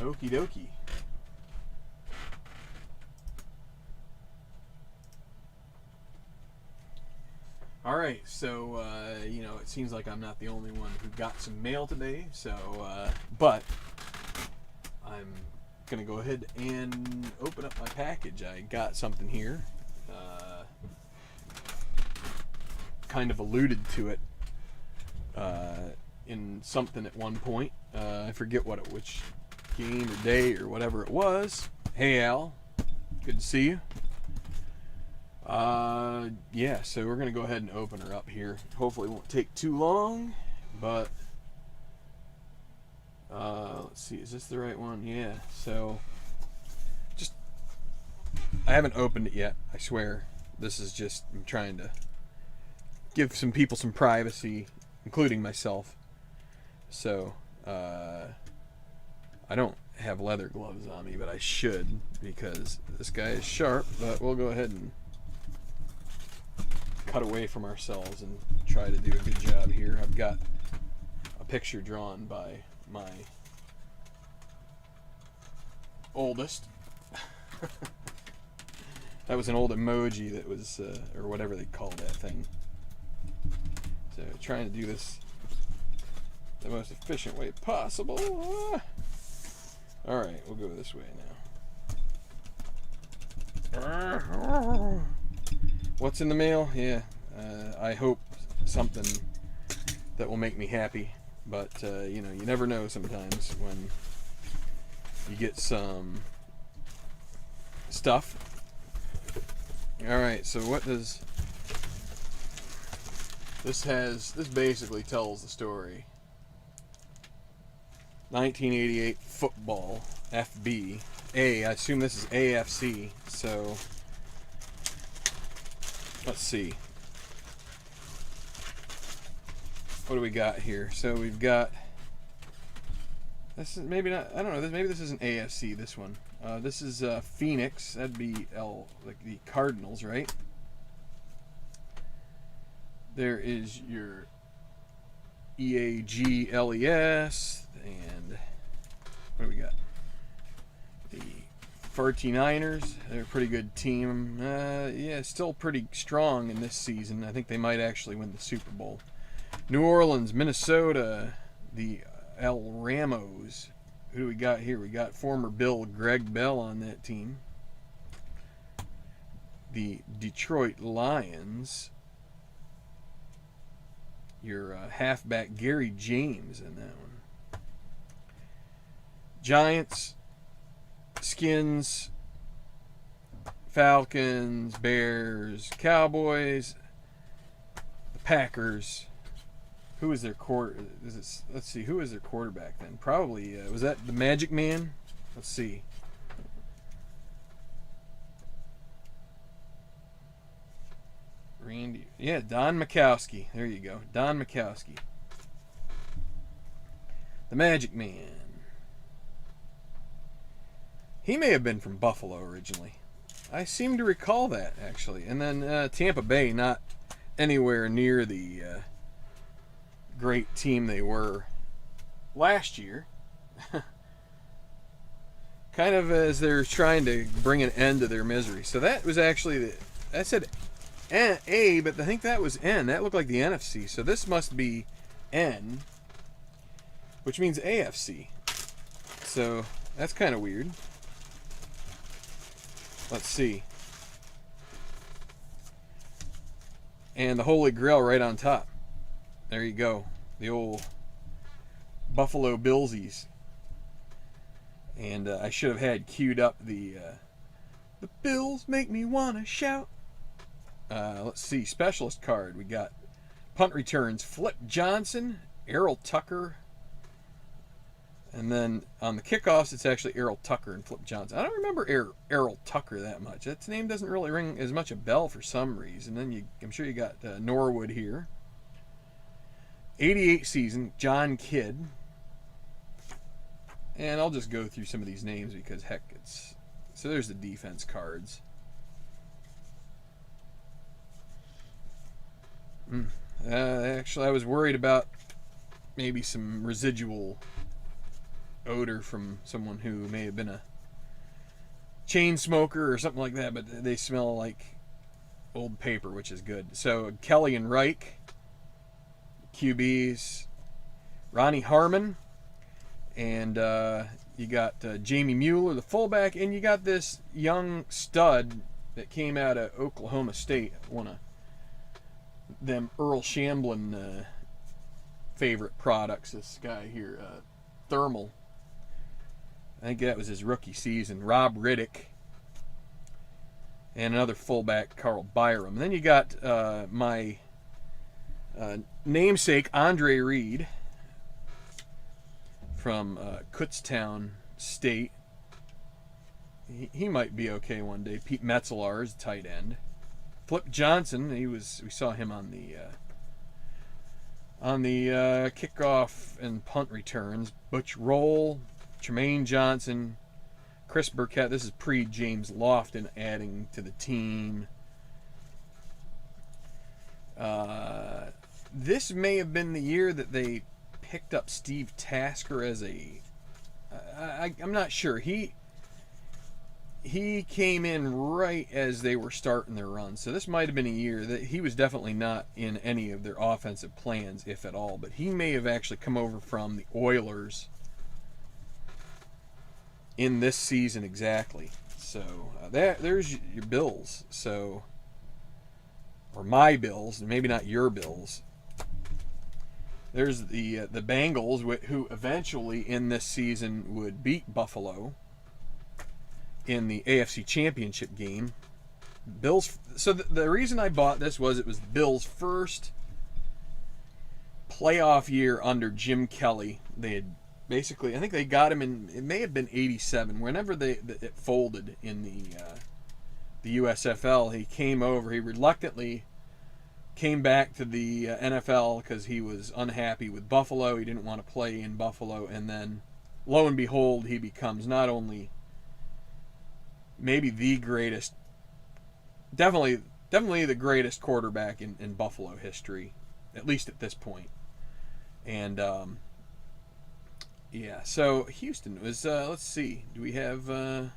Okie dokie. Alright, so, it seems like I'm not the only one who got some mail today, so, but I'm going to go ahead and open up my package. I got something here. Kind of alluded to it in something at one point. I forget which game or day or whatever it was. Hey, Al. Good to see you. Yeah, so we're going to go ahead and open her up here. Hopefully it won't take too long, but let's see, is this the right one? Yeah, so I haven't opened it yet, I swear. This is just, I'm trying to give some people some privacy, including myself. So, I don't have leather gloves on me, but I should, because this guy is sharp, but we'll go ahead and cut away from ourselves and try to do a good job here. I've got a picture drawn by my oldest. That was an old emoji that was, or whatever they call that thing. So trying to do this the most efficient way possible. Alright, we'll go this way now. What's in the mail? Yeah, I hope something that will make me happy. But, you never know sometimes when you get some stuff. Alright, so what does... This basically tells the story. 1988 football, FB. I assume this is AFC, so... Let's see. What do we got here? So we've got... This is maybe not... I don't know. Maybe this isn't AFC, this one. This is Phoenix. That'd be like the Cardinals, right? There is your EAGLES. And what do we got? The 49ers. They're a pretty good team. Yeah, still pretty strong in this season. I think they might actually win the Super Bowl. New Orleans, Minnesota, the El Ramos. Who do we got here? We got former Bill Greg Bell on that team. The Detroit Lions. Your halfback Gary James in that one. Giants, Skins, Falcons, Bears, Cowboys, the Packers. Who is their let's see, who is their quarterback then? Probably, was that the Magic Man? Let's see. Randy, yeah, Don Majkowski. There you go, Don Majkowski. The Magic Man. He may have been from Buffalo originally. I seem to recall that, actually. And then Tampa Bay, not anywhere near the great team they were last year. Kind of as they're trying to bring an end to their misery. So that was actually, I said A, but I think that was N. That looked like the NFC. So this must be N, which means AFC. So that's kind of weird. Let's see. And the Holy Grail right on top. There you go. The old Buffalo Billsies. And I should have had queued up the Bills make me wanna shout. Let's see. Specialist card. We got punt returns. Flip Johnson, Errol Tucker. And then on the kickoffs, it's actually Errol Tucker and Flip Johnson. I don't remember Errol Tucker that much. That name doesn't really ring as much a bell for some reason. Then I'm sure you got Norwood here. 88 season, John Kidd. And I'll just go through some of these names because, heck, it's... So there's the defense cards. Actually, I was worried about maybe some residual odor from someone who may have been a chain smoker or something like that, but they smell like old paper, which is good. So Kelly and Reich, QBs, Ronnie Harmon, and you got Jamie Mueller, the fullback, and you got this young stud that came out of Oklahoma State, one of them Earl Shamblin favorite products. This guy here, Thermal. I think that was his rookie season. Rob Riddick. And another fullback, Carl Byram. And then you got my namesake, Andre Reed, from Kutztown State. He might be okay one day. Pete Metzelaar is tight end. Flip Johnson, we saw him on the kickoff and punt returns. Butch Roll, Tremaine Johnson, Chris Burkett. This is pre-James Lofton adding to the team. This may have been the year that they picked up Steve Tasker as I'm not sure. He came in right as they were starting their run. So this might have been a year that he was definitely not in any of their offensive plans, if at all. But he may have actually come over from the Oilers in this season exactly. So there's your Bills. So, or my Bills, maybe not your Bills. There's the Bengals, who eventually in this season would beat Buffalo in the AFC Championship game. Bills. So the reason I bought this was it was the Bills' first playoff year under Jim Kelly. They had basically, I think they got him in, it may have been 87, whenever it folded in the USFL. He came over. He reluctantly came back to the NFL because he was unhappy with Buffalo. He didn't want to play in Buffalo, and then lo and behold, he becomes not only maybe the greatest, definitely the greatest quarterback in Buffalo history, at least at this point. And yeah, so Houston was, let's see, do we have, let's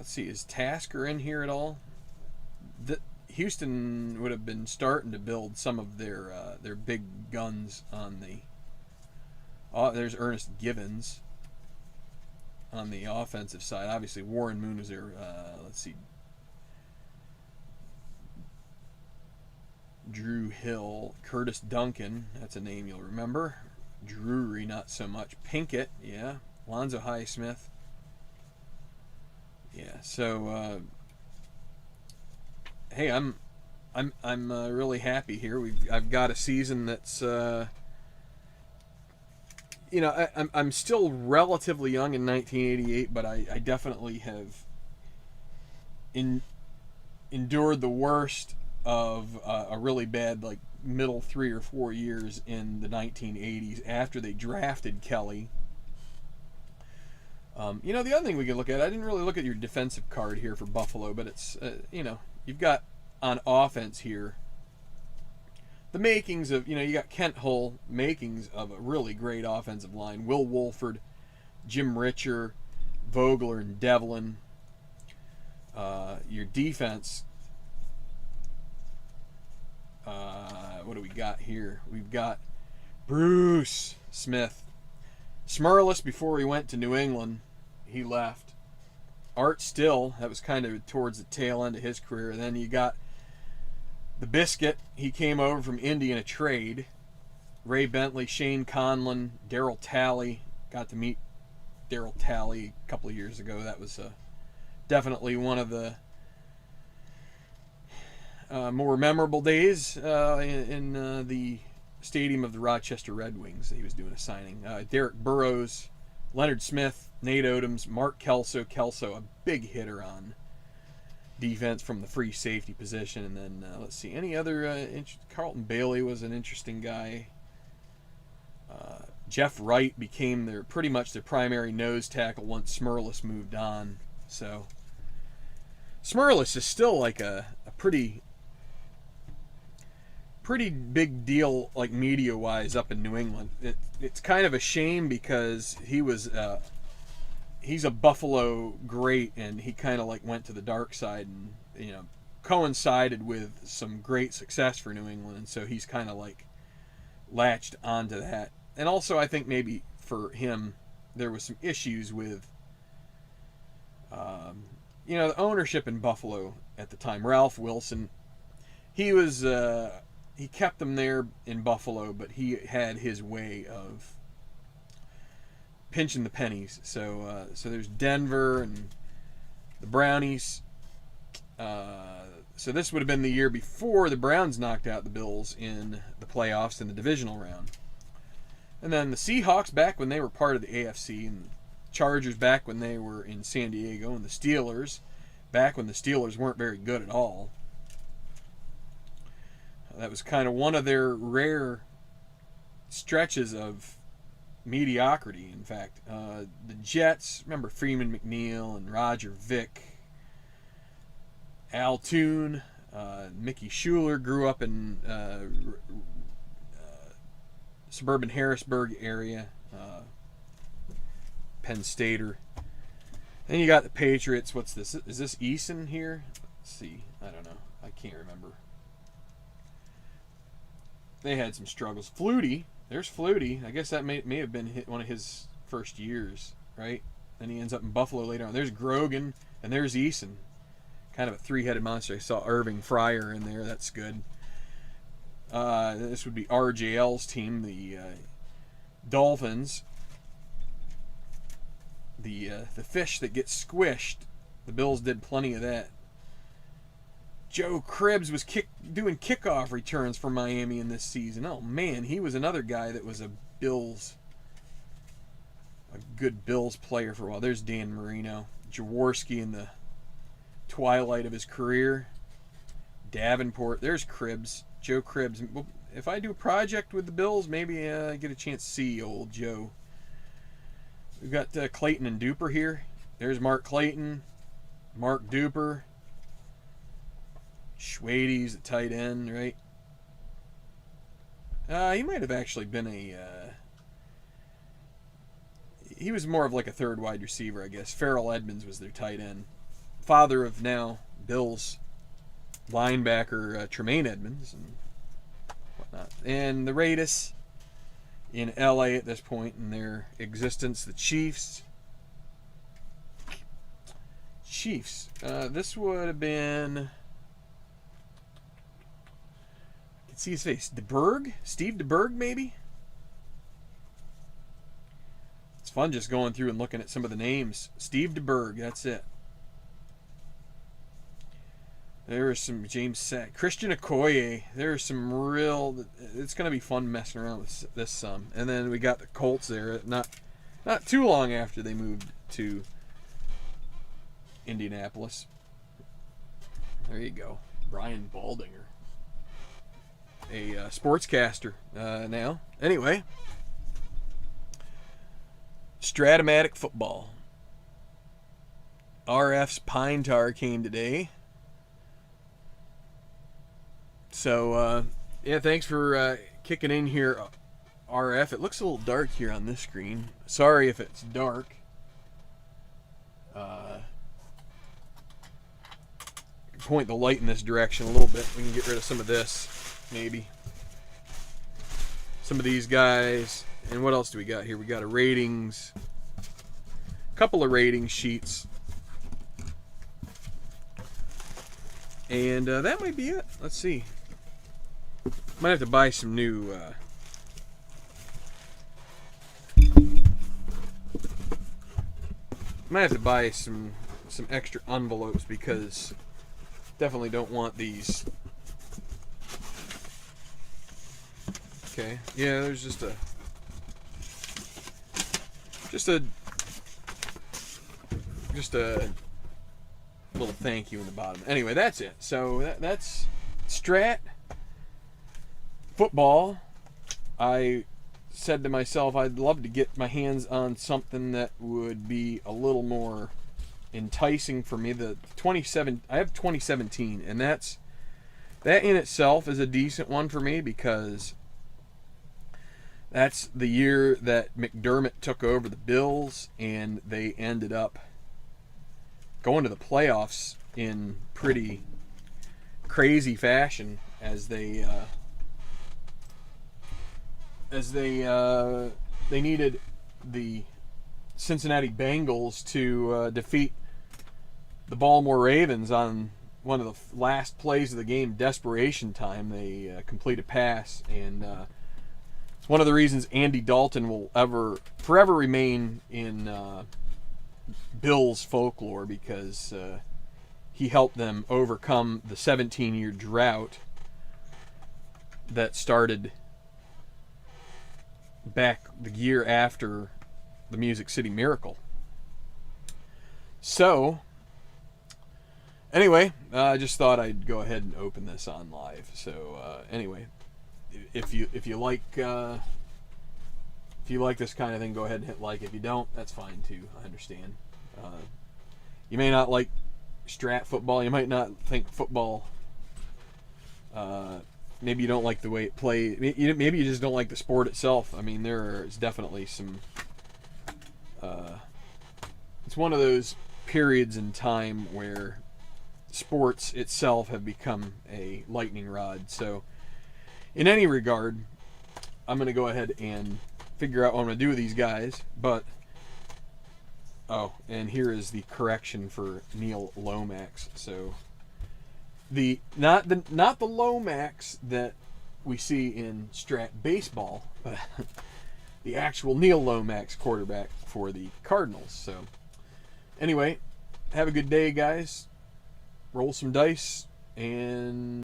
see, is Tasker in here at all? Houston would have been starting to build some of their big guns on the, there's Ernest Givens on the offensive side. Obviously, Warren Moon was there. Let's see. Drew Hill, Curtis Duncan. That's a name you'll remember. Drury, not so much. Pinkett, yeah. Lonzo Highsmith. Yeah. So, hey, I'm really happy here. I've got a season that's. You know, I'm still relatively young in 1988, but I definitely have endured the worst of a really bad, like, middle 3 or 4 years in the 1980s after they drafted Kelly. You know, the other thing we can look at, I didn't really look at your defensive card here for Buffalo, but it's, you know, you've got on offense here the makings of, you know, you got Kent Hull, makings of a really great offensive line. Will Wolford, Jim Richer, Vogler, and Devlin. Your defense, what do we got here? We've got Bruce Smith. Smurless, before he went to New England, he left. Art Still, that was kind of towards the tail end of his career. And then you got the Biscuit, he came over from Indy in a trade. Ray Bentley, Shane Conlon, Darryl Talley. Got to meet Darryl Talley a couple of years ago. That was definitely one of the more memorable days in the stadium of the Rochester Red Wings that he was doing a signing. Derek Burrows, Leonard Smith, Nate Odoms, Mark Kelso, a big hitter on defense from the free safety position. And then let's see, any other Carlton Bailey was an interesting guy. Jeff Wright became pretty much their primary nose tackle once Smurless moved on. So Smurless is still like a pretty pretty big deal, like media-wise, up in New England. It's kind of a shame because he's a Buffalo great, and he kind of like went to the dark side, and coincided with some great success for New England, and so he's kind of like latched onto that. And also, I think maybe for him, there was some issues with the ownership in Buffalo at the time. Ralph Wilson, he kept them there in Buffalo, but he had his way of pinching the pennies. So there's Denver and the Brownies. So this would have been the year before the Browns knocked out the Bills in the playoffs in the divisional round. And then the Seahawks back when they were part of the AFC, and Chargers back when they were in San Diego, and the Steelers back when the Steelers weren't very good at all. That was kind of one of their rare stretches of mediocrity, in fact. The Jets, remember Freeman McNeil and Roger Vick, Al Toon, Mickey Schuler grew up in suburban Harrisburg area, Penn Stater. Then you got the Patriots. What's this? Is this Eason here? Let's see. I don't know. I can't remember. They had some struggles. Flutie. There's Flutie. I guess that may have been one of his first years, right? Then he ends up in Buffalo later on. There's Grogan, and there's Eason. Kind of a three-headed monster. I saw Irving Fryer in there. That's good. This would be RJL's team, the Dolphins. The fish that gets squished. The Bills did plenty of that. Joe Cribbs was doing kickoff returns for Miami in this season. Oh man, he was another guy that was a good Bills player for a while. There's Dan Marino. Jaworski in the twilight of his career. Davenport. There's Cribbs. Joe Cribbs. If I do a project with the Bills, maybe I get a chance to see old Joe. We've got Clayton and Duper here. There's Mark Clayton. Mark Duper. Schwade's the tight end, right? He might have actually been he was more of like a third wide receiver, I guess. Farrell Edmonds was their tight end. Father of now Bills linebacker Tremaine Edmonds and whatnot. And the Raiders in LA at this point in their existence, the Chiefs. This would have been, I can see his face. Steve DeBerg, maybe? It's fun just going through and looking at some of the names. Steve DeBerg, that's it. There is some James Sack. Christian Okoye. There's some real... It's going to be fun messing around with this some. And then we got the Colts there. Not too long after they moved to Indianapolis. There you go. Brian Baldinger. A sportscaster now. Anyway. Stratomatic football. RF's Pine Tar came today. So, yeah, thanks for kicking in here, RF. It looks a little dark here on this screen. Sorry if it's dark. Point the light in this direction a little bit. We can get rid of some of this, maybe. Some of these guys. And what else do we got here? We got a ratings. A couple of rating sheets. And that might be it. Let's see. Might have to buy some new might have to buy some extra envelopes because definitely don't want these. Okay. Yeah, there's just a little thank you in the bottom. Anyway, that's it. So that's Strat football. I said to myself I'd love to get my hands on something that would be a little more enticing for me. I have 2017, and that's that in itself is a decent one for me, because that's the year that McDermott took over the Bills, and they ended up going to the playoffs in pretty crazy fashion, as they needed the Cincinnati Bengals to defeat the Baltimore Ravens on one of the last plays of the game, desperation time. They complete a pass, and it's one of the reasons Andy Dalton will forever remain in Bills folklore, because he helped them overcome the 17-year drought that started back the year after the Music City Miracle. So, anyway, I just thought I'd go ahead and open this on live. So, anyway, if you like this kind of thing, go ahead and hit like. If you don't, that's fine too. I understand. You may not like strat football. You might not think football. Maybe you don't like the way it plays. Maybe you just don't like the sport itself. I mean, there's definitely some. It's one of those periods in time where sports itself have become a lightning rod. So, in any regard, I'm going to go ahead and figure out what I'm going to do with these guys. But, oh, and here is the correction for Neil Lomax. So, not the Lomax that we see in Strat baseball, but the actual Neil Lomax, quarterback for the Cardinals. So, anyway, have a good day, guys. Roll some dice, and